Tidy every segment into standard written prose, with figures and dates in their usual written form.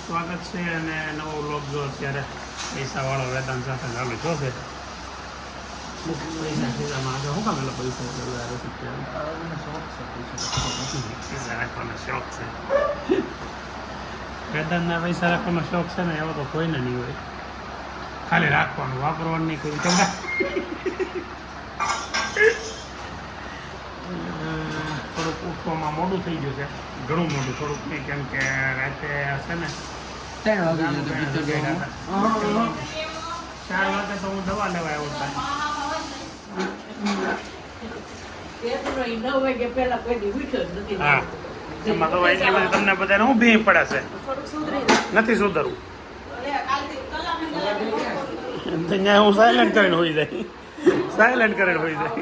સ્વાગત છે અને નવો વ્લોગ જો અત્યારે પૈસાવાળો વેદાંત સાથે ચાલુ જોશે પૈસા ખીચામાં આગળ શું કામ એટલે પૈસા પૈસા રાખવાનો શોખ છે વેદાંતના પૈસા રાખવાનો શોખ છે ને એવો તો કોઈને નહીં હોય ખાલી રાખવાનું વાપરવાનું નહીં કોઈ ચમડા થોડુંક ઉઠવામાં મોડું થઈ ગયું છે ઘણું મોડું થોડુંક નહીં કેમ કે રાતે હશે ને 4 વાગે તો હું દવા લેવા આવ્યો હતો હા એમાં તો એટલી બધી તમને બધાને હું ભી પડે છે નથી સુધરવું ત્યાં હું સાયલેન્ટ કરીને હોઈ જાય સાયલેન્ટ કરીને હોઈ જાય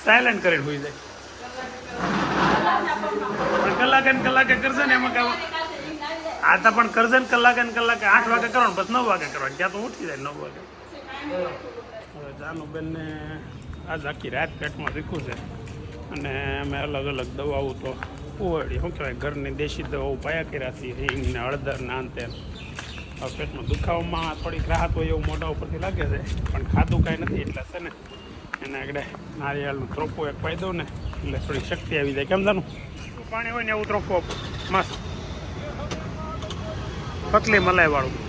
સાયલેન્ટ કરીને હોઈ જાય કલાકે કરશે ને એમાં કામ આ તો પણ કરશે ને કલાકે 8 વાગે કરવાનું બસ 9 વાગે કરવાનું ત્યાં તો ઉઠી જાય 9 વાગે હવે જાનુબેનને આજ આખી રાત પેટમાં દુખ્યું છે અને અમે અલગ અલગ દવાઓ તો ઉવાડી શું કહેવાય ઘરની દેશી દવાઓ પાયા કર્યા હતી હિંગ ને હળદર ને આન તેન હવે પેટમાં દુખાવામાં થોડીક રાહત હોય એવું મોઢા ઉપરથી લાગે છે પણ ખાધું કાંઈ નથી એટલે છે ને એને આગળ નારિયેળનું ત્રોપો એક પાઈ દઉં ને એટલે થોડી શક્તિ આવી જાય કેમ જાનું પાણી હોય ને એવું ત્રોપો મસ્ત પતલી મલાઈ વાળું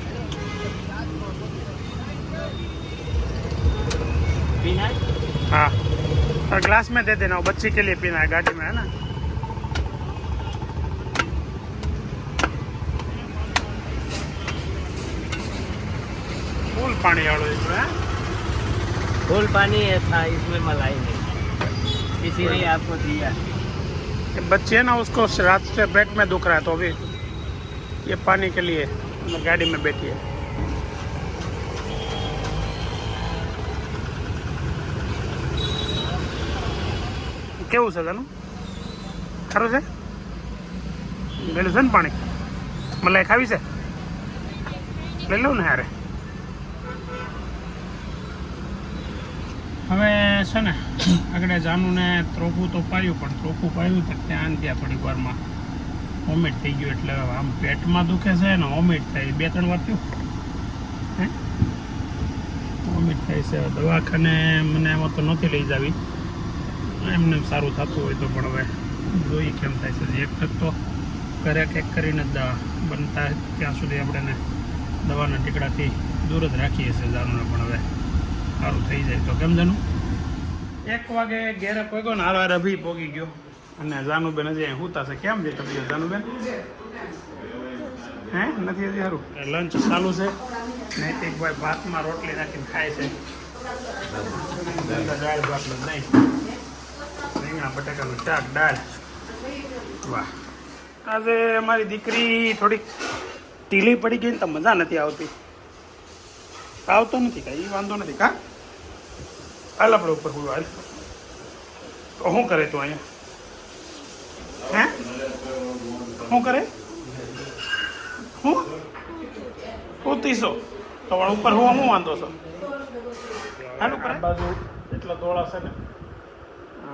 हाँ और ग्लास में दे देना वो बच्ची के लिए पीना है गाड़ी में है ना फूल पानी वालों इसमें फूल पानी है था इसमें मलाई नहीं इसीलिए आपको दिया बच्चे ना उसको रात से पेट में दुख रहा है तो अभी ये पानी के लिए गाड़ी में बैठी है કેવું છે તનું ખરું છે લેલું છે ને પાણી મલાઈ ખાવી છે લઈ લઉં ને હારે હવે છે ને આગળ જાનુને ત્રોફું તો પાયું પણ ત્રોફું પાયું તો ત્યાં થોડીક વારમાં વોમિટ થઈ ગયું એટલે આમ પેટમાં દુખે છે ને વોમિટ થાય 2-3 વાર થયું હે વોમિટ થાય છે દવાખાને મને એમાં તો નથી લઈ જાવી એમને સારું થતું હોય તો પણ હવે જોઈએ કેમ થાય છે એક તક તો ઘરે કેક કરીને જ બનતા ત્યાં સુધી આપણે દવાના ટીકડાથી દૂર જ રાખીએ છીએ જાનુને પણ હવે સારું થઈ જાય તો કેમ જાનું 1 વાગે ઘેરે પહોંચ્યો ને હારો અભી પોગી ગયો અને જાનુબેન હજી અહીં સૂતા છે કેમ છે તબિયત જાનુબેન હે નથી હજી સારું લંચ ચાલુ છે નૈતિકભાઈ ભાતમાં રોટલી નાખીને ખાય છે દાળ ભાત નહીં રીંગણા બટાકાનું શાક દાળ વાહ આજે અમારી દીકરી થોડીક ઢીલી પડી ગઈ ને તો મજા નથી આવતી આવતો નથી કાંઈ વાંધો નથી કા હાલ આપણે ઉપર કોઈ હાલ તો શું કરે તું અહીંયા હે શું કરે હું ઉતીસો તો ઉપર હું વાંધો છો હાલ ઉપર બાજુ એટલા દોડા છે ને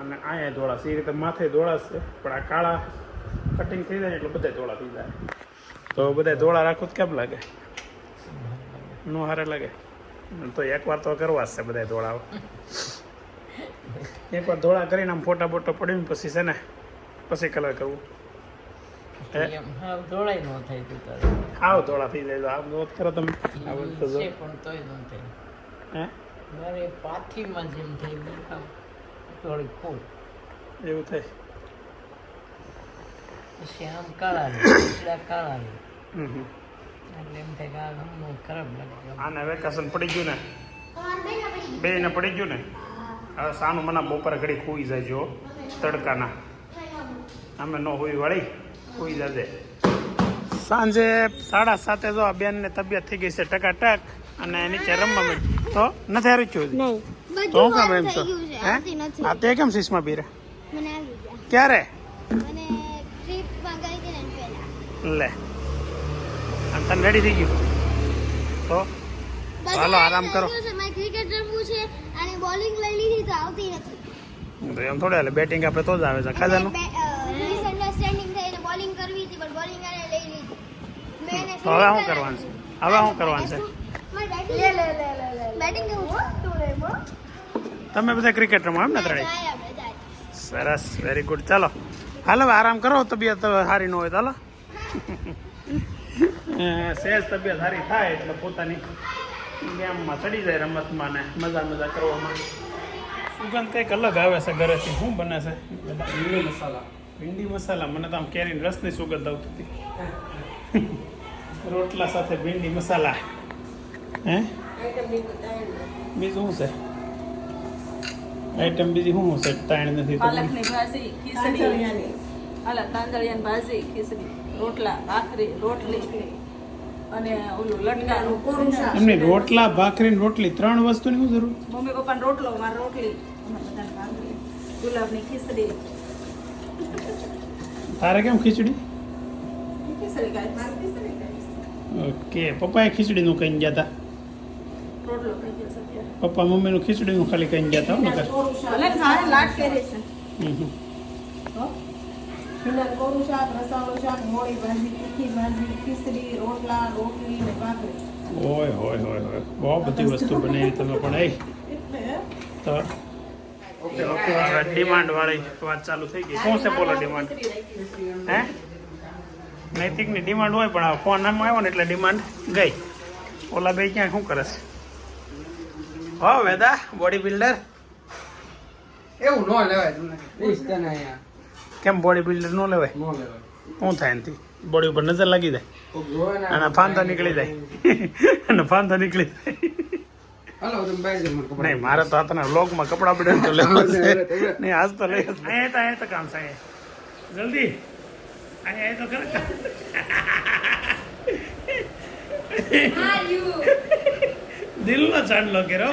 અને અહીંયા ધોળા છે એ રીતે માથે ધોળા છે પણ આ કાળા કટિંગ થઈ જાય એટલે બધા ધોળા થઈ જાય તો બધા ધોળા રાખો તો કેમ લાગે નો હારે લાગે તો એકવાર તો કરવા જ છે બધા ધોળા એકવાર ધોળા કરીને આમ ફોટા બોટો પડીને પછી છે ને પછી કલર કરવું હાવ ધોળાઈ ન થાય હાવ ધોળા થઈ જાય આમ નોટ કરો તમે પણ તોય ન થાય હે મારે પાથીમાં જેમ થઈ ગયું થોડી ફૂલ એવું થાય પછી આમ કાળા કાળા એટલે એમ થાય કે આ ગમનું ખરાબ લાગે આને વેકેશન પડી ગયું ને બેને પડી ગયું ને હવે સાનું મને બપોરે ઘડી ખુઈ જાય જો તડકાના અમે ન હોઈ વળી ખુઈ જાજે સાંજે 7:30 જો આ બેનને તબિયત થઈ ગઈ છે ટકાટક અને નીચે રમવા માંડી તો નથી હારું થયું તો હું કામ એમ છો હે આ તે કેમ શીશમાં પીરે ક્યારે લે અને તને રેડી થઈ ગયું તો હાલો આરામ કરો ક્રિકેટ રમવું છે અને બોલિંગ લઈ લીધી તો આવતી નથી એમ થોડે એટલે બેટિંગ આપણે તો જ આવે છે ખાજાનું મિસઅન્ડરસ્ટેન્ડિંગ થઈને બોલિંગ કરવી હતી પણ બોલિંગ આને લઈ લીધી એને તો હવે શું કરવાનું છે હવે શું કરવાનું છે બેટિંગ તમે બધા ક્રિકેટ રમો એમ ને ત્રણેય સરસ વેરી ગુડ ચાલો હાલો હવે આરામ કરો તબિયત સારી ન હોય તો હાલો સહેજ તબિયત સારી થાય એટલે પોતાની ગેમમાં ચડી જાય રમતમાં ને મજા કરવામાં સુગંધ કંઈક અલગ આવે છે ઘરેથી શું બને છે ભીંડી મસાલા મને તો આમ કેરીની રસની સુગંધ આવતી હતી રોટલા સાથે ભીંડી મસાલા હે બીજું શું છે આઈટમ બીજી શું છે તાણ નથી તો પાલકની ભાજી ખીચડી તાંદળિયાની ભાજી ખીચડી રોટલા ભાખરી રોટલી અને ઓલું લટકાનું કોરું શાક. એમની રોટલા ભાખરી ને રોટલી 3 વસ્તુની શું જરૂર મમ્મી પપ્પાને રોટલો મારે રોટલી અમારે બધાને ભાખરી ગુલાબની ખીચડી તારે કેમ ખીચડી ખીચડી ખાય મારે ખીચડી ખાય ઓકે પપ્પાએ ખીચડીનું કઈ ગયા હતા રોટલો થઈ ગયો છે અત્યારે. પપ્પા મમ્મીનું ખીચડીનું ખાલી કઈ ગયા હતા નકર કોરું શાક ભલે ખાય લાટ કરે છે હમ. ભીંડાનું કોરું શાક રસાવાળું શાક મોળી ભાજી તીખી ભાજી ખીચડી રોટલા રોટલી ને ભાખરી ઓય હોય હોય હોય બહુ બધી વસ્તુ બનાવી તમે પણ એ એટલે તો ડિમાન્ડ વાળી વાત ચાલુ થઈ ગઈ શું છે બોલો ડિમાન્ડ હે નૈતિકની ડિમાન્ડ હોય પણ આ ફોન આમાં આવ્યો ને એટલે ડિમાન્ડ ગઈ ઓલા બે ક્યાં શું કરે છે હો વેદા બોડી બિલ્ડર એવું ન લેવાય તમને પ્લીઝ તને અહીંયા કેમ બોડી બિલ્ડર ન લેવાય ન લેવાય શું થાય એનાથી બોડી ઉપર નજર લાગી જાય કોક જોવે ને અને ફાંદા નીકળી જાય અને ફાંદા નીકળી જાય હાલો તમે બહાર જાઓ મને ખબર નહીં મારે તો હાથના વ્લોગમાં કપડાં પડે તો લેવા છે નહીં આજ તો લઈ અહીંયા તો કામ છે જલ્દી અહીંયા તો કરે દિલનો ચાંદલો કર્યો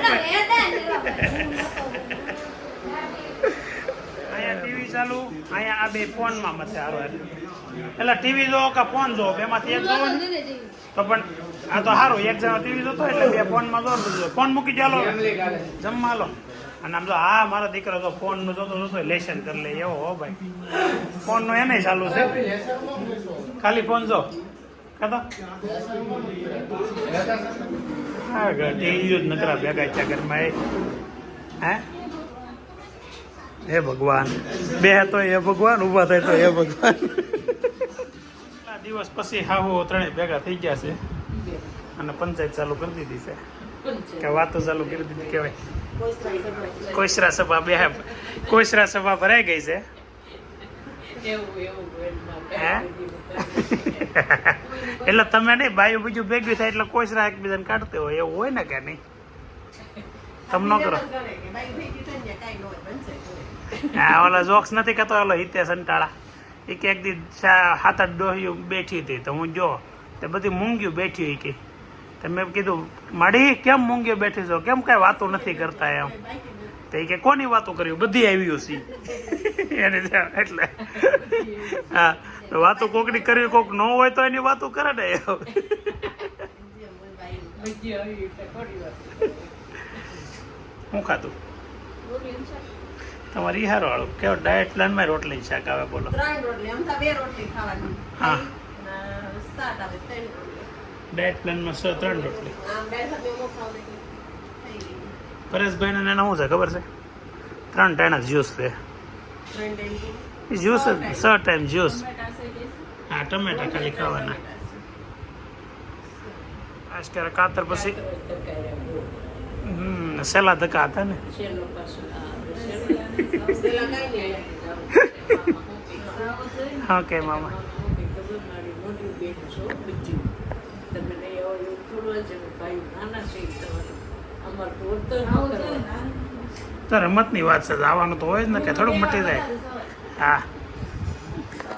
અહીંયા ટીવી ચાલુ અહીંયા આ બે ફોનમાં મથે હારો એટલે ટીવી જોવો કે ફોન જોવો બેમાંથી એક જોવો ને તો પણ આ તો સારું એક જણો ટીવી જોતો એટલે બે ફોનમાં જો ફોન મૂકી ચાલો જમવા લો અને આમ જો હા મારો દીકરો તો ફોનનું જોતો લેશન કરી લે એવો હો ભાઈ ફોનનું એને ચાલુ છે ખાલી ફોન જો કાતો હા ટીવી જ નકરા ભેગા છે ઘરમાં હે હે ભગવાન બે તો એ ભગવાન ઊભા થાય તો એ ભગવાન દિવસ પછી હાહુ ત્રણેય ભેગા થઈ ગયા છે અને પંચાયત ચાલુ કરી દીધી છે કે વાતો ચાલુ કરી દીધી કહેવાય કોઈસરા સભા બે કોઈસરા સભા ભરાઈ ગઈ છે હે એટલે તમે નહીં બાયું બીજું ભેગું થાય એટલે કોઈસરા એકબીજાને કાઢતે હોય એવું હોય ને કે નહીં તમે ન કરો હા ઓલા જોક્સ નથી કહેતો ઓલો હિતેશ અંટાળા એ કે એક દી 7-8 ડોહીઓ બેઠી હતી તો હું જો તે બધી મૂંગ્યું બેઠી હોય કે મેં કીધું માડી કેમ મૂંગ્યો બેઠી છો કેમ કાંઈ વાતો નથી કરતા એમ તો એ કે કોની વાતો કર્યું બધી આવ્યું છે એને એટલે હા તો વાતો કોકની કરવી કોક ન હોય તો એની વાતો કરે ને શું ખાતું તમારી હારો વાળું કેવો ડાયટ પ્લાનમાં રોટલી શાક આવે બોલો 3 રોટલી આમ તો 2 રોટલી ખાવાની હા સાત આવે 3 રોટલી ડાયટ પ્લાનમાં 3 રોટલી આમ ડાયટ સાથે એવો ખાવ દે પરેશભાઈને એને શું છે ખબર છે 3 ટાણા જ્યુસ છે જ્યુસ 6 ટાઈમ જ્યુસ હા ટમેટા ખાલી ખાવાના આજ ક્યારે કાતર પછી સેલા ધક્કા હતા ને ઓકે મામા તો રમતની વાત છે આવવાનું તો હોય જ ને કે થોડુંક મટી જાય હા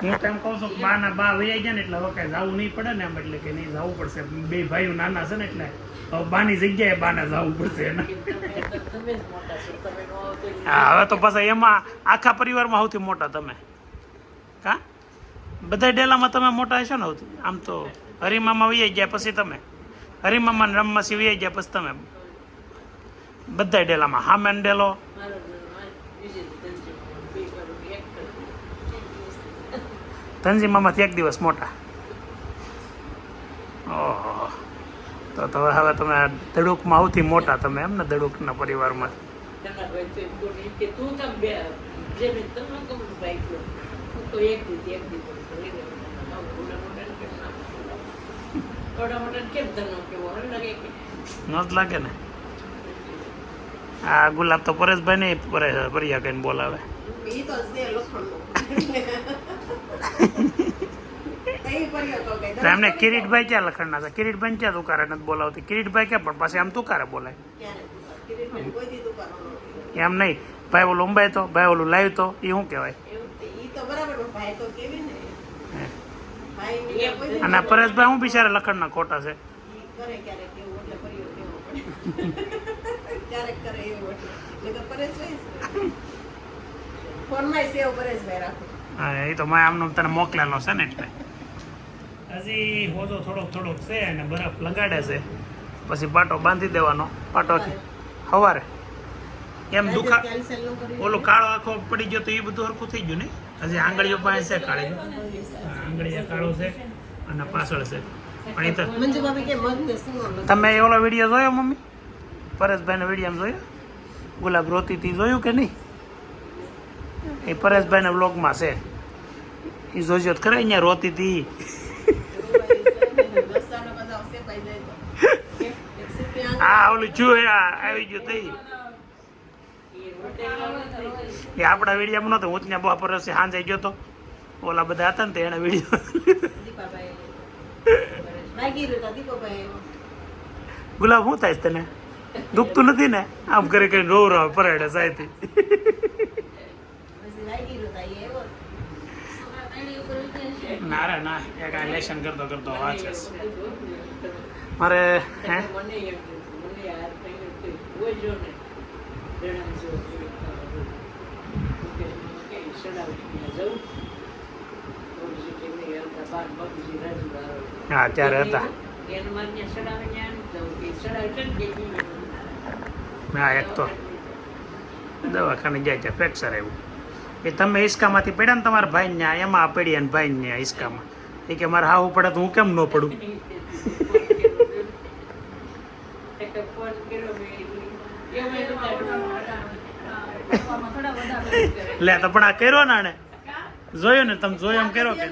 હું તો એમ કહું છું કે બા વૈયા ગયા ને એટલે હવે કાંઈ જવું નહીં પડે ને એમ એટલે કે નહીં જવું પડશે બે ભાઈઓ નાના છે ને એટલે હવે બાની જગ્યાએ બાને જવું પડશે એને હા હવે તો પાછા એમાં આખા પરિવારમાં સૌથી મોટા તમે કા બધા ડેલામાં તમે મોટા હશો ને સૌથી આમ તો હરિમામા વૈયા ગયા પછી તમે હરિમામાને રમવાસી વૈયા ગયા પછી તમે બધા ડેલામાં હામેન ડેલો ધનજી મામાથી 1 દિવસ મોટા ઓહો, તો હવે તમે દડુકમાં સૌથી મોટા તમે એમ ને દડુકના પરિવારમાં? તને હોય તો એમ કોને કે તું કેમ બે જે મેં તમને કહું ભાઈ ગયો હું તો એક દીધી થોડા મોટા કેમ તને કેવો લાગે કે ન જ લાગે ને. આ ગુલાબ તો પરેશભાઈ ને પરિયા કહીને બોલાવે. ઈ તો છે લખણનો તઈ પરિયો તો કઈ તો એમને કિરીટભાઈ ક્યાં લખણના છે? કિરીટભાઈ ક્યાં તુકારે નથી બોલાવતી? કિરીટભાઈ ક્યાં પણ પાછી આમ તુકારે બોલાય ક્યારે કિરીટભાઈ કોઈ દીધું કરવાનો એમ નહીં. ભાઈ ઓલું અંબાઈ તો, ભાઈ ઓલું લાવ્યું તો, એ શું કહેવાય? ઈ તો બરાબર પણ ભાઈ તો કેવી ને હે. ભાઈ ને કોઈ અને આ પરેશભાઈ હું બિચારા લખણના ખોટા છે. કરે ક્યારેક એવું એટલે પરિયો કેવો પડે ક્યારેક કરે એવું એટલે તો પરેશભાઈ ફોનમાં સેવ પરેશભાઈ રાખો. હા, એ તો મેં આમનું તને મોકલેલો છે ને એટલે. હજી હોજો થોડોક છે અને બરફ લગાડે છે, પછી પાટો બાંધી દેવાનો. પાટો સવારે એમ દુખા કેન્સલ નું કર્યું ઓલો કાળો આખો પડી ગયો તો એ બધું હરખું થઈ ગયું ને. હજી આંગળીઓ પાસે છે કાળી, આંગળીયા કાળો છે અને પાછળ છે. પણ એ તો મંજુ ભાભી કે મગ ને શું તમે એ ઓલો વિડીયો જોયો મમ્મી? પરેશભાઈનો વિડીયો જોયો? ગુલાબ રોતી હતી જોયું કે નહીં? એ પરેશભાઈના વ્લોગમાં છે, એ જોજો તો ખરા. અહીંયા રોતી હતી. રસ્તાનો બધા સેપાઈ જાય તો એક સિટી આ ઓલું જુ આવી ગયું થઈ. એ આપણા વિડીયામાં નહોતું. હું ત્યાં બપોર સાંજે ગયો તો, ઓલા બધા હતા ને તો એને વિડીયો. દીપાભાઈ લાગી રહ્યો તા દીપાભાઈ ગુલાબ શું થાય છે તને? દુખતું નથી ને? આમ કરી કરીને રોવ રહો પરાડે સાયથી. પછી લાગી રહ્યો તા એ એવો ના રે ના, એક આ લેશન કરતો વાંચે છે. મારે હે મને એમ મને યાર કઈ હોય જો ને રેણા જો કે સડાવી જાઉં તો જે કે મેં યાર બાર બાપુજી રાજુવાળો હા ત્યારે હતા. એને માન્ય સડાવે ન્યા જાઉં કે સડાવે છે કે હા, એક તો દવાખાને જાય છે ફ્રેક્ચર આવ્યું. એ તમે હિસકામાંથી પડ્યા ને તમારા ભાઈ ને એમાં પડ્યા ને ભાઈ ને હિસકામાં. એ કે મારે હાવું પડે તો હું કેમ ન પડું? ફોન કર્યો મેં થોડા વધારે લે તો પણ આ કર્યો ને આને જોયો ને તમે? જોયો એમ કર્યો કે?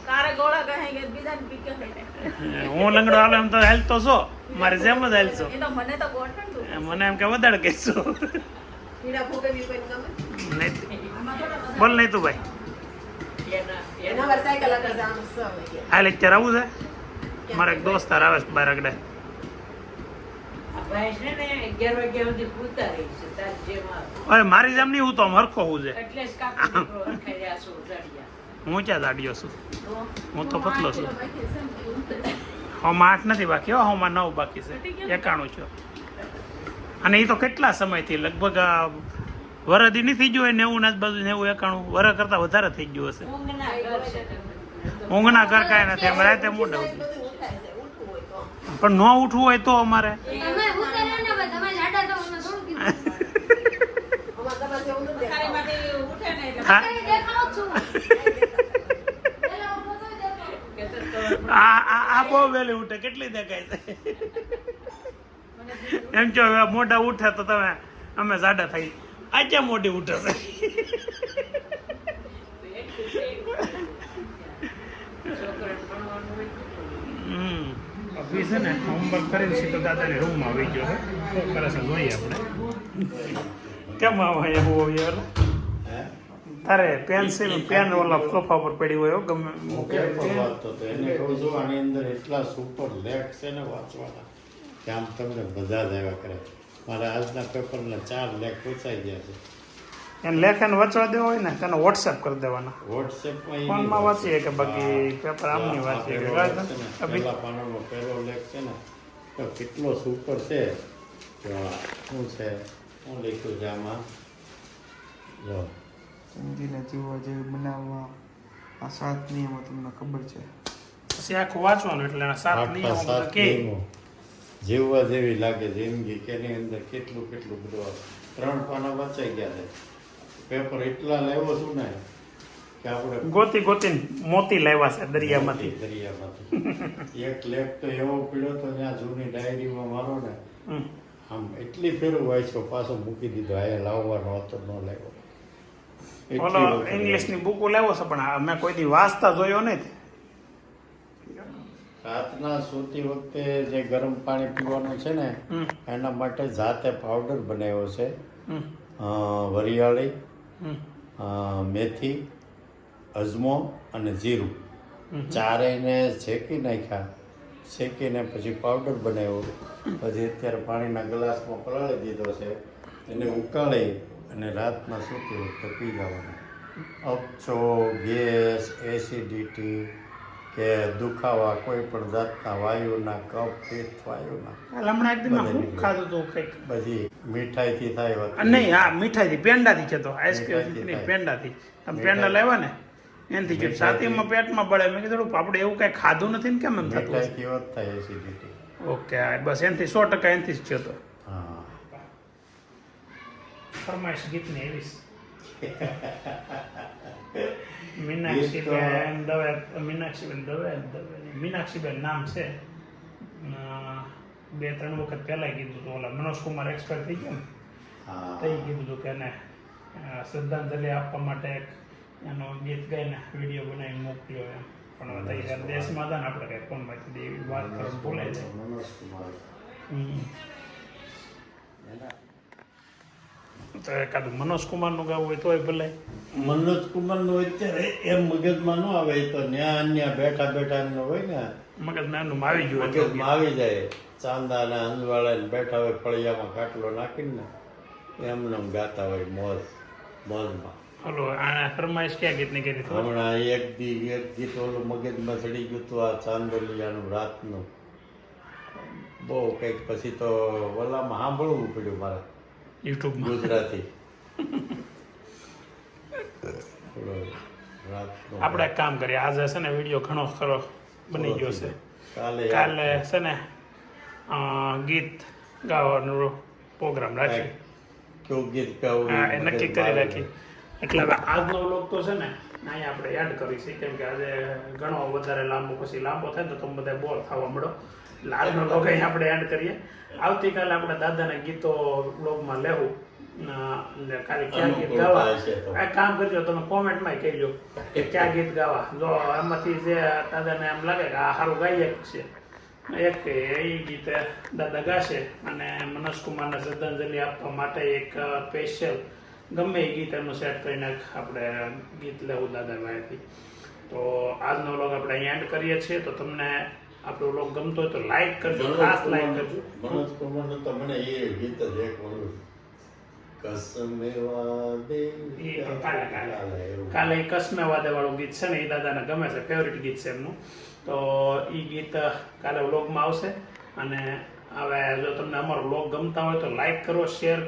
તારે ગોળા કહે કે બીજા ને પીકે હું લંગડો હાલો એમ તો હાલતો છો, મારે જેમ જ હાલશો. એ તો મને તો ગોઠણ તું મને એમ કે વધારે કહેશો. પીડા ફૂકે બી કોઈ ગમે નહીં બોલ નહીં તું ભાઈ. એના પર સાયકલ આગળ જવાનું છે આ લેક્ચર આવું છે? મારા એક દોસ્તાર આવે છે બહાર આગળ. ભાઈ છે ને 11 વાગ્યા સુધી પૂતા રહી છે તાર જેમાં અરે મારી જેમ નહીં, હું તો હરખો હું છે. એટલે જ કાપી દીકરો અરખાઈ છો ઉડાડ્યા હું ક્યાં દાડિયો છું? હું તો પતલો છું. હવામાં 8 નથી બાકી હો, હવામાં 9 બાકી છે. 91 છો. અને એ તો કેટલા સમયથી લગભગ વરદી નહીં થઈ ગયું હોય 90 ના બાજુ 90 91 વર કરતા વધારે થઈ ગયું હશે. ઊંઘના ઘર છે ઊંઘના ઘર કાંઈ નથી, અમે રાતે મોઢે પણ ન ઉઠવું હોય તો અમારે તમે હું કર્યો ને ભાઈ, તમે જાડા તો મને થોડું કીધું. તારી માટે ઉઠે ને એટલે હા? કઈ દેખાવ છું. પેલા ઉભો તો દેખાવ. કે તો આ બહુ વહેલી ઉઠે, કેટલી દેખાય છે? એમ જો મોઢા ઉઠે તો તમે અમે જાડા થઈ. આ ક્યાં મોઢી ઉઠે છે? અભી છે ને હોમવર્ક કરીને સીધો દાદાની રૂમમાં આવી ગયો છે. શું કરે છે જોઈએ આપણે. કેમ આવા એવું યાર? તારે પેન્સિલ પેન ઓલા સોફા પર પડી હોય ગમે વાંચતો હતો એને કહું છું આની અંદર એટલા સુપર લેખ છે ને વાંચવાના કે આમ તમને બધા જ આવ્યા કરે. મારા આજના પેપરના 4 લેખ પૂછાઈ ગયા છે. એને લેખન વાંચવા દેવો હોય ને તેને વોટ્સએપ કરી દેવાના. વોટ્સએપમાં ફોનમાં વાંચીએ કે બાકી પેપર આમની વાંચીએ કે પહેલા પાનાનો પહેલો લેખ છે ને તો કેટલો સુપર છે. તો શું છે, શું લખ્યું છે આમાં જો જિંદગીને જીવવા જેવી બનાવવા આ 7 નિયમો તમને ખબર છે? પછી આખું વાંચવાનું એટલે એના 7 નિયમો બધા 7 કે નિયમો જીવવા જેવી લાગે જિંદગી કે એની અંદર કેટલું બધું 3 પાના વાંચાઈ ગયા છે. પેપર એટલા લાવ્યો છું ને કે આપણે ગોતી ગોતીને મોતી લાવ્યા છે દરિયામાંથી. દરિયામાંથી એક લેખ તો એવો પીડ્યો તો ત્યાં જૂની ડાયરીમાં મારો ને હમ. આમ એટલી ફેરું વાંચ્યો પાછો મૂકી દીધો આ લાવવાનો હતો ન લાવ્યો. ઓલો ઇંગ્લિશની બુકો લાવ્યો છે પણ આ મેં કોઈ દી વાંચતા જોયો નથી. રાતના સૂતી વખતે જે ગરમ પાણી પીવાનું છે ને હમ. એના માટે જાતે પાવડર બનાવ્યો છે. હમ. વરિયાળી, હમ. મેથી, અજમો અને જીરું ચારેયને શેકી નાખ્યા. શેકીને પછી પાવડર બનાવ્યો. પછી અત્યારે પાણીના ગ્લાસમાં પલાળી દીધો છે. એને ઉકાળી અને રાતના સૂતી વખતે પી જવાનું. અપચો, ગેસ, એસિડિટી કે દુખાવા કોઈ પણ જાતના વાયુના કફ પિત્ત વાયુના હાલ હમણાં એકદમ હું ખાધું હતું કંઈક. બધી મીઠાઈથી થાય વાત. નહીં હા મીઠાઈથી પેંડાથી છે તો આઈસ્ક્રીમ મીઠાઈથી નહીં થાય. પેંડાથી તમે પેંડા લાવ્યા ને એનાથી છે છાતીમાં પેટમાં બળે મેં કીધું આપણે એવું કાંઈ ખાધું નથી ને કેમ એમ થતું હશે? મીઠાઈથી વાત થાય એસિડિટી. ઓકે હા, બસ એનાથી 100% એનાથી જ છે તો હા ફરમાઈશ ગીતની એવી મીનાક્ષીબેન દવે મીનાક્ષીબેન નામ છે. 2-3 વખત પહેલા કીધું હતું ઓલા મનોજકુમાર એક્સપાયર થઈ ગયા ને હા તઈ કીધું હતું કે એને શ્રદ્ધાંજલિ આપવા માટે એક એનો ગીત ગાઈને વિડીયો બનાવીને મોકલ્યો એમ પણ હવે તઈ દેશમાં હતા ને આપણે કંઈ ફોનમાંથી એવી વાત કરવાનું ભૂલાઈ જાય. મનોજકુમાર હમ. તો એકાદું મનોજકુમારનું ગાવું હોય તોય ભલે. મનોજકુમારનું અત્યારે એમ મગજમાં ન આવે એ તો ન્યા અન્ય બેઠા બેઠા એમનું હોય ને મગજમાં એમનું આવી ગયું હોય તો મગજમાં આવી જાય. ચાંદા ને અંજવાળા ને બેઠા હોય ફળિયામાં ખાટલો નાખીને એમને એમ ગાતા હોય મોજમાં. હલો આ ફરમાઈશ ક્યાં ગીતની કરી હતી? હમણાં એક ગીત ઓલું મગજમાં ચડી ગયું હતું આ ચાંદલિયાનું રાતનું બહુ કંઈક પછી તો ઓલામાં સાંભળવું પડ્યું મારે યુટ્યુબમાં. ગુજરાતી. રાતનું આપણે એક કામ કરીએ આજે છે ને વિડીયો ઘણો ખરો બની ગયો છે. કાલે કાલે છે ને ગીત ગાવાનો પ્રોગ્રામ રાખી કેવું ગીત ગાવું હા એ નક્કી કરી રાખી. એટલે હવે આજનો વ્લોગ તો છે ને અહીંયા આપણે એડ કરી છે કેમ કે આજે ઘણો વધારે લાંબો પછી લાંબો થાય તો તમે બધા બોર થવા મળો એટલે આજનો વ્લોગ અહીંયા આપણે એડ કરીએ. આવતીકાલે આપણે દાદાના ગીતો વ્લોગમાં લેવું ને કાલે ક્યાં ગીત ગાવા આ કામ કરજો તમે કોમેન્ટમાં કહેજો કે ક્યાં ગીત ગાવા. જો આમાંથી જે દાદાને એમ લાગે કે આ સારું ગાયક છે એક એ ગીત દાદા ગાશે અને મનોજકુમારને શ્રદ્ધાંજલિ આપવા માટે એક સ્પેશિયલ ગમે એ ગીત એમનું સેટ કરીને આપણે ગીત લેવું દાદા ભાઈથી. તો આજનો વ્લોગ આપણે અહીંયા એન્ડ કરીએ છીએ. તો તમને આપણો વ્લોગ ગમતો હોય તો લાઈક કરજો, ખાસ લાઈક કરજો. મનોજકુમારનું તો મને એ ગીત જ એક મળ્યું કસમે વાદે એ તો કાલે એ કસમે વાદે વાળું ગીત છે ને એ દાદાને ગમે છે, ફેવરિટ ગીત છે એમનું. તો એ ગીત કાલે વ્લોગમાં આવશે. અને હવે જો તમને અમારો વ્લોગ ગમતા હોય તો લાઈક કરો, શેર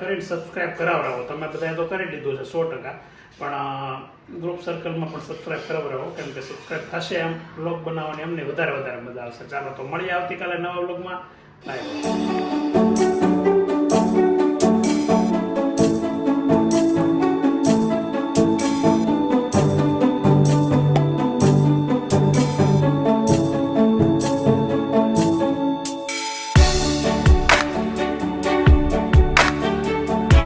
કરીને સબસ્ક્રાઈબ કરાવડાવો. તમે બધાએ તો કરી દીધું છે 100%, પણ ગ્રુપ સર્કલમાં પણ સબસ્ક્રાઈબ કરાવડાવો કેમ કે સબસ્ક્રાઈબ થશે એમ વ્લોગ બનાવવાની એમને વધારે મજા આવશે. ચાલો તો મળીએ આવતીકાલે નવા વ્લોગમાં. બાય.